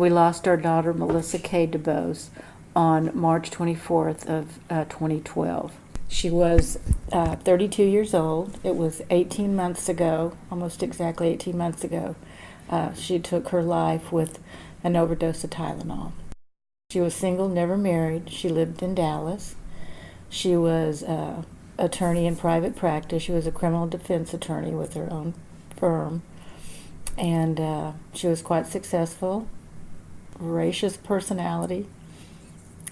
We lost our daughter, Melissa K. DeBose, on March 24th of 2012. She was 32 years old. It was 18 months ago, almost exactly 18 months ago. She took her life with an overdose of Tylenol. She was single, never married. She lived in Dallas. She was an attorney in private practice. She was a criminal defense attorney with her own firm. And she was quite successful, voracious personality,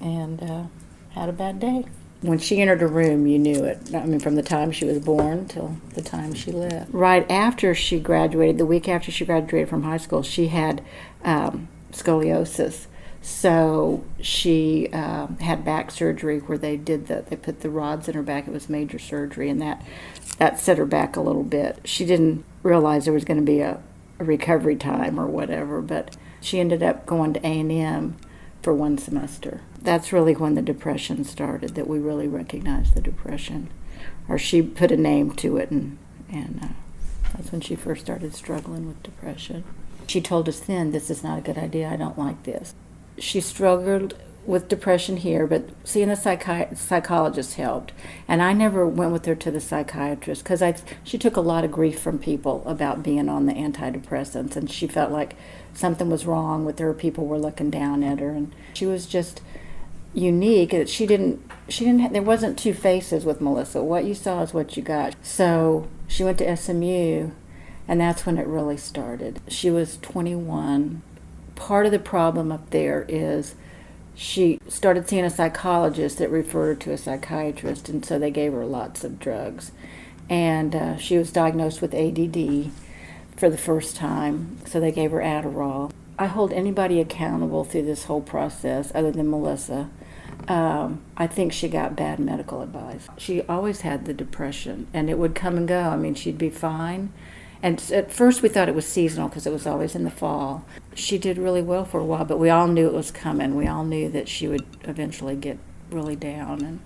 and had a bad day. When she entered a room, you knew it. I mean, from the time she was born till the time she left. Right after she graduated, the week after she graduated from high school, she had scoliosis. So she had back surgery where they put the rods in her back. It was major surgery, and that set her back a little bit. She didn't realize there was going to be a recovery time or whatever, but she ended up going to A&M for one semester. That's really when the depression started, that we really recognized the depression. Or she put a name to it, and that's when she first started struggling with depression. She told us then, this is not a good idea, I don't like this. She struggled with depression here, but seeing a psychologist helped. And I never went with her to the psychiatrist because she took a lot of grief from people about being on the antidepressants, and she felt like something was wrong with her. People were looking down at her, and she was just unique. She didn't. There wasn't two faces with Melissa. What you saw is what you got. So she went to SMU, and that's when it really started. She was 21. Part of the problem up there is she started seeing a psychologist that referred her to a psychiatrist, and so they gave her lots of drugs. And she was diagnosed with ADD for the first time, so they gave her Adderall. I hold anybody accountable through this whole process other than Melissa. I think she got bad medical advice. She always had the depression, and it would come and go. I mean, she'd be fine. And at first we thought it was seasonal because it was always in the fall. She did really well for a while, but we all knew it was coming. We all knew that she would eventually get really down, and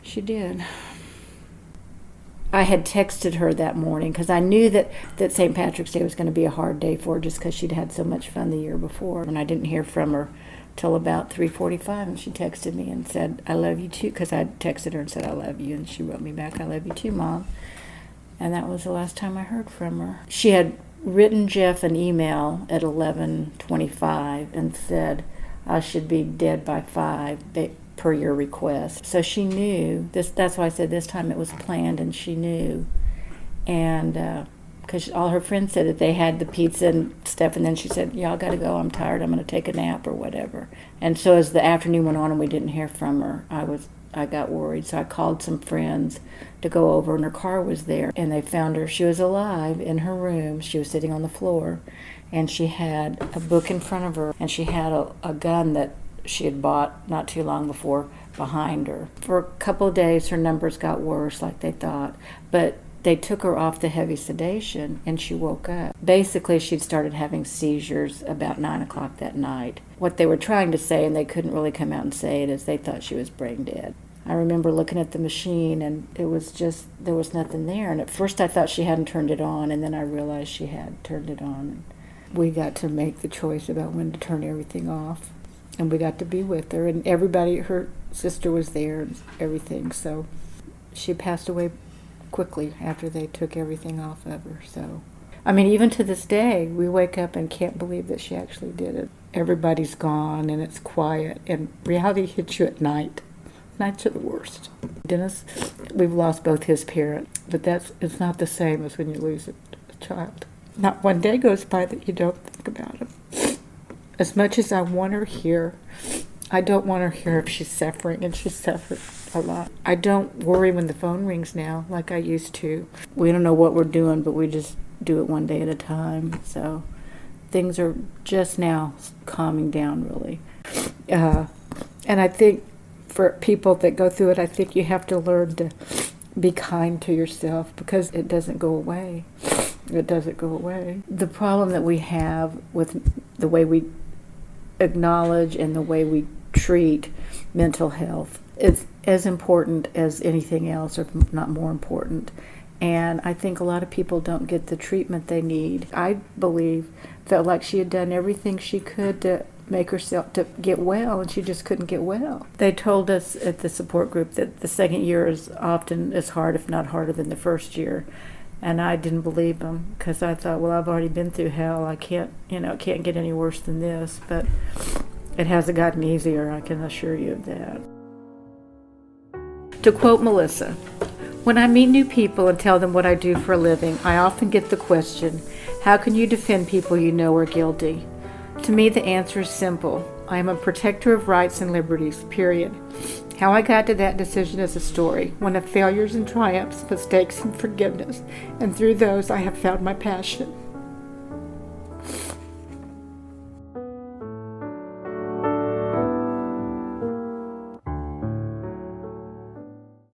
she did. I had texted her that morning because I knew that St. Patrick's Day was going to be a hard day for her just because she'd had so much fun the year before. And I didn't hear from her till about 3:45, and she texted me and said, I love you too, because I texted her and said, I love you, and she wrote me back, I love you too, Mom. And that was the last time I heard from her. She had written Jeff an email at 11:25 and said, I should be dead by 5 per your request. So she knew. That's why I said this time it was planned, and she knew. And because all her friends said that they had the pizza and stuff, and then she said, y'all got to go, I'm tired, I'm going to take a nap or whatever. And so as the afternoon went on and we didn't hear from her, I got worried, so I called some friends to go over, and her car was there, and they found her. She was alive in her room. She was sitting on the floor, and she had a book in front of her, and she had a gun that she had bought not too long before behind her. For a couple of days, her numbers got worse, like they thought, but they took her off the heavy sedation, and she woke up. Basically, she'd started having seizures about 9 o'clock that night. What they were trying to say, and they couldn't really come out and say it, is they thought she was brain dead. I remember looking at the machine, and it was just, there was nothing there. And at first I thought she hadn't turned it on, and then I realized she had turned it on. And we got to make the choice about when to turn everything off. And we got to be with her, and everybody, her sister was there and everything. So she passed away quickly after they took everything off of her. So, I mean, even to this day, we wake up and can't believe that she actually did it. Everybody's gone, and it's quiet, and reality hits you at night. Nights are the worst. Dennis, we've lost both his parents, but it's not the same as when you lose a child. Not one day goes by that you don't think about him. As much as I want her here, I don't want her here if she's suffering, and she's suffered a lot. I don't worry when the phone rings now like I used to. We don't know what we're doing, but we just do it one day at a time. So things are just now calming down, really. And I think for people that go through it, I think you have to learn to be kind to yourself, because it doesn't go away. It doesn't go away. The problem that we have with the way we acknowledge and the way we treat mental health is as important as anything else, or if not more important. And I think a lot of people don't get the treatment they need. I felt like she had done everything she could to make herself to get well, and she just couldn't get well. They told us at the support group that the second year is often as hard, if not harder, than the first year. And I didn't believe them, because I thought, well, I've already been through hell. I can't, it can't get any worse than this. But it hasn't gotten easier, I can assure you of that. To quote Melissa, "When I meet new people and tell them what I do for a living, I often get the question, how can you defend people you know are guilty? To me, the answer is simple. I am a protector of rights and liberties, period. How I got to that decision is a story, one of failures and triumphs, mistakes and forgiveness, and through those I have found my passion."